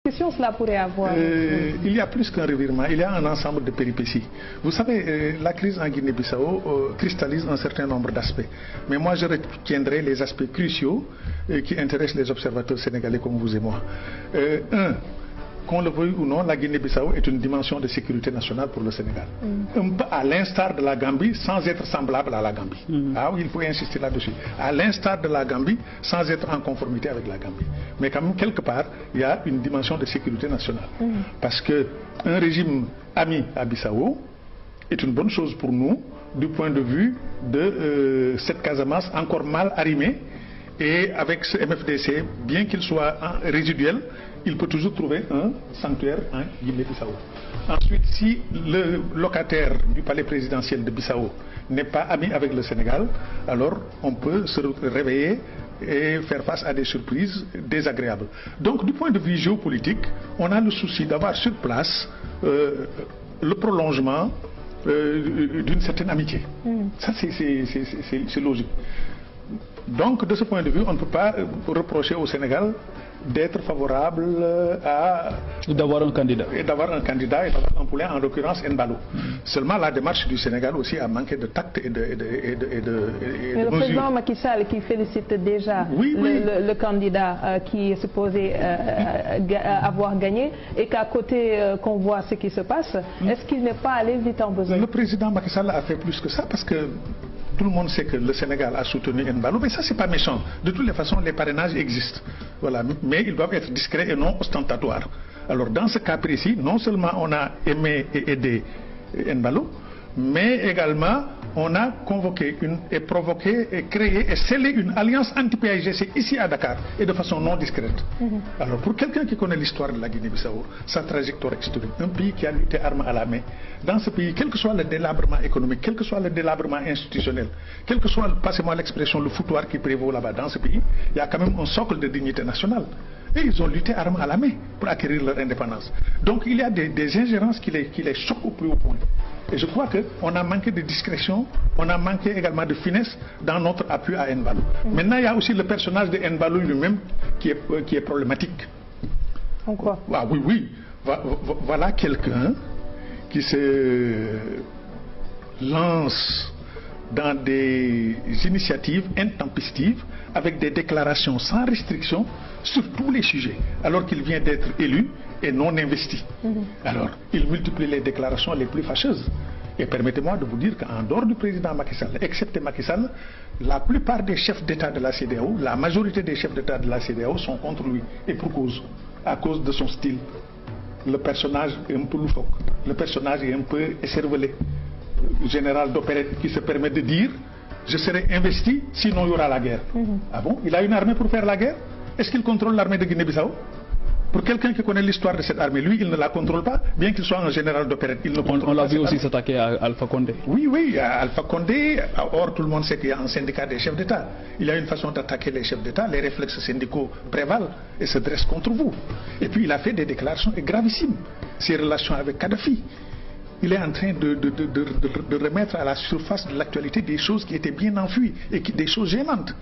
répercussions cela pourrait avoir? Il y a plus qu'un revirement, il y a un ensemble de péripéties. Vous savez, la crise en Guinée-Bissau cristallise un certain nombre d'aspects. Mais moi, je retiendrai les aspects cruciaux qui intéressent les observateurs sénégalais comme vous et moi. Qu'on le veuille ou non, la Guinée-Bissau est une dimension de sécurité nationale pour le Sénégal. Un peu à l'instar de la Gambie, sans être semblable à la Gambie. Ah oui, il faut insister là-dessus. À l'instar de la Gambie, sans être en conformité avec la Gambie. Mais quand même, quelque part, il y a une dimension de sécurité nationale. Parce qu'un régime ami à Bissau est une bonne chose pour nous, du point de vue de cette Casamance encore mal arrimée. Et avec ce MFDC, bien qu'il soit résiduel, il peut toujours trouver un sanctuaire en Guinée-Bissau. Ensuite, si le locataire du palais présidentiel de Bissau n'est pas ami avec le Sénégal, alors on peut se réveiller et faire face à des surprises désagréables. Donc, du point de vue géopolitique, on a le souci d'avoir sur place le prolongement d'une certaine amitié. Ça, c'est logique. Donc, de ce point de vue, on ne peut pas reprocher au Sénégal d'être favorable à... d'avoir un candidat. Et d'avoir un candidat et d'avoir un poulain, en l'occurrence Nballo. Seulement, la démarche du Sénégal aussi a manqué de tact et de Mais le président Macky Sall qui félicite déjà le candidat qui est supposé avoir gagné et qu'à côté qu'on voit ce qui se passe, est-ce qu'il n'est pas allé vite en besoin? Le président Macky Sall a fait plus que ça parce que tout le monde sait que le Sénégal a soutenu Nballo, mais ça c'est pas méchant. De toutes les façons, les parrainages existent. Voilà. Mais ils doivent être discrets et non ostentatoires. Alors dans ce cas précis, non seulement on a aimé et aidé Nballo, mais également on a convoqué et provoqué et créé et scellé une alliance anti-PAIGC ici à Dakar et de façon non discrète. Alors pour quelqu'un qui connaît l'histoire de la Guinée-Bissau, sa trajectoire historique, un pays qui a lutté arme à la main, dans ce pays, quel que soit le délabrement économique, quel que soit le délabrement institutionnel, quel que soit, passez-moi l'expression, le foutoir qui prévaut là-bas dans ce pays, il y a quand même un socle de dignité nationale. Et ils ont lutté arme à la main pour acquérir leur indépendance. Donc il y a des ingérences qui les choquent au plus haut point. Et je crois qu'on a manqué de discrétion, on a manqué également de finesse dans notre appui à Nballo. Maintenant, il y a aussi le personnage de Nballo lui-même qui est problématique. Pourquoi? Ah, oui. Voilà quelqu'un qui se lance dans des initiatives intempestives avec des déclarations sans restriction sur tous les sujets, alors qu'il vient d'être élu et non investi. Alors, il multiplie les déclarations les plus fâcheuses. Et permettez-moi de vous dire qu'en dehors du président Macky Sall, excepté Macky Sall, la plupart des chefs d'État de la CEDEAO, la majorité des chefs d'État de la CEDEAO sont contre lui. Et pour cause, à cause de son style. Le personnage est un peu loufoque, le personnage est un peu écervelé. Général d'opérette qui se permet de dire je serai investi, sinon il y aura la guerre. Ah bon? Il a une armée pour faire la guerre? Est-ce qu'il contrôle l'armée de Guinée-Bissau? Pour quelqu'un qui connaît l'histoire de cette armée, lui, il ne la contrôle pas, bien qu'il soit un général d'opérette. On l'a vu aussi s'attaquer à Alpha Condé. Oui, à Alpha Condé. Or, tout le monde sait qu'il y a un syndicat des chefs d'État. Il y a une façon d'attaquer les chefs d'État, les réflexes syndicaux prévalent et se dressent contre vous. Et puis, il a fait des déclarations gravissimes. Ses relations avec Kadhafi. Il est en train de remettre à la surface de l'actualité des choses qui étaient bien enfuies et des choses gênantes.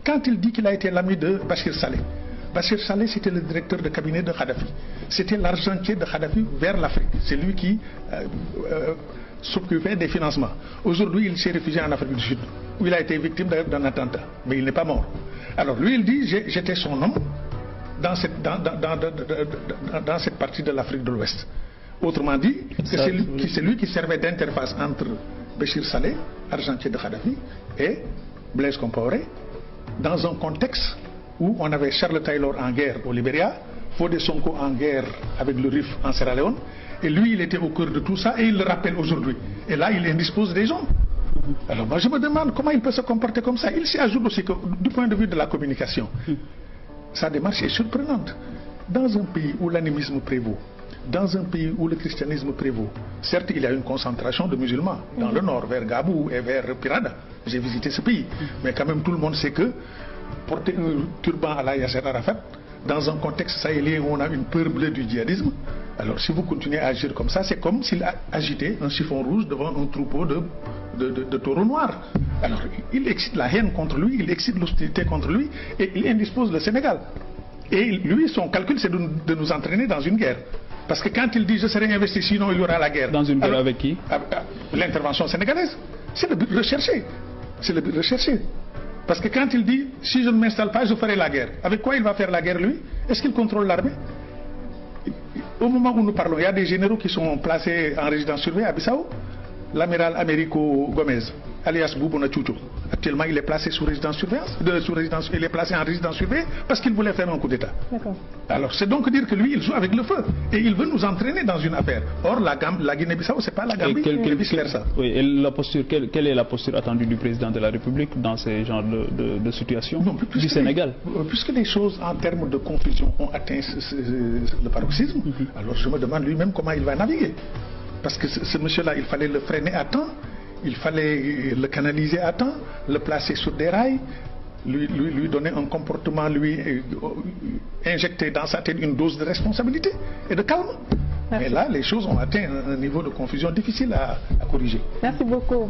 Quand il dit qu'il a été l'ami de Bachir Saleh, Bachir Saleh c'était le directeur de cabinet de Kadhafi. C'était l'argentier de Kadhafi vers l'Afrique. C'est lui qui s'occupait des financements. Aujourd'hui, il s'est réfugié en Afrique du Sud, où il a été victime d'un attentat. Mais il n'est pas mort. Alors lui, il dit, j'étais son homme dans cette partie de l'Afrique de l'Ouest. Autrement dit, c'est lui qui servait d'interface entre Bachir Saleh, argentier de Kadhafi, et Blaise Compaoré, dans un contexte où on avait Charles Taylor en guerre au Libéria, Fodé Sonko en guerre avec le RIF en Sierra Leone, et lui il était au cœur de tout ça et il le rappelle aujourd'hui. Et là il indispose des gens. Alors moi je me demande comment il peut se comporter comme ça. Il s'y ajoute aussi que du point de vue de la communication, sa démarche est surprenante. Dans un pays où l'animisme prévaut, dans un pays où le christianisme prévaut, certes il y a une concentration de musulmans dans le nord, vers Gabou et vers Pirada. J'ai visité ce pays, mais quand même tout le monde sait que porter un turban à la Yasser Arafat, dans un contexte sahélien où on a une peur bleue du djihadisme, alors si vous continuez à agir comme ça, c'est comme s'il agitait un chiffon rouge devant un troupeau de taureaux noirs. Alors il excite la haine contre lui, il excite l'hostilité contre lui et il indispose le Sénégal. Et lui, son calcul, c'est de nous entraîner dans une guerre. Parce que quand il dit je serai investi, sinon il y aura la guerre. Dans une guerre avec qui? L'intervention sénégalaise. C'est le but recherché. C'est le but recherché. Parce que quand il dit si je ne m'installe pas, je ferai la guerre. Avec quoi il va faire la guerre, lui? Est-ce qu'il contrôle l'armée? Au moment où nous parlons, il y a des généraux qui sont placés en résidence surveillée à Bissau. L'amiral Américo Gomez, alias Boubouna Tchoucho. Actuellement, il est placé sous résidence surveillance, il est placé en résidence surveillée parce qu'il voulait faire un coup d'État. Alors, c'est donc dire que lui, il joue avec le feu et il veut nous entraîner dans une affaire. Or, la Guinée-Bissau, c'est pas la Gambie, et vice-versa. Oui, et la posture, quelle est la posture attendue du président de la République dans ces genres de situations du Sénégal? Puisque les choses en termes de confusion ont atteint le paroxysme, alors je me demande lui-même comment il va naviguer. Parce que ce monsieur-là, il fallait le freiner à temps, il fallait le canaliser à temps, le placer sur des rails, lui donner un comportement, injecter dans sa tête une dose de responsabilité et de calme. Merci. Mais là, les choses ont atteint un niveau de confusion difficile à corriger. Merci beaucoup.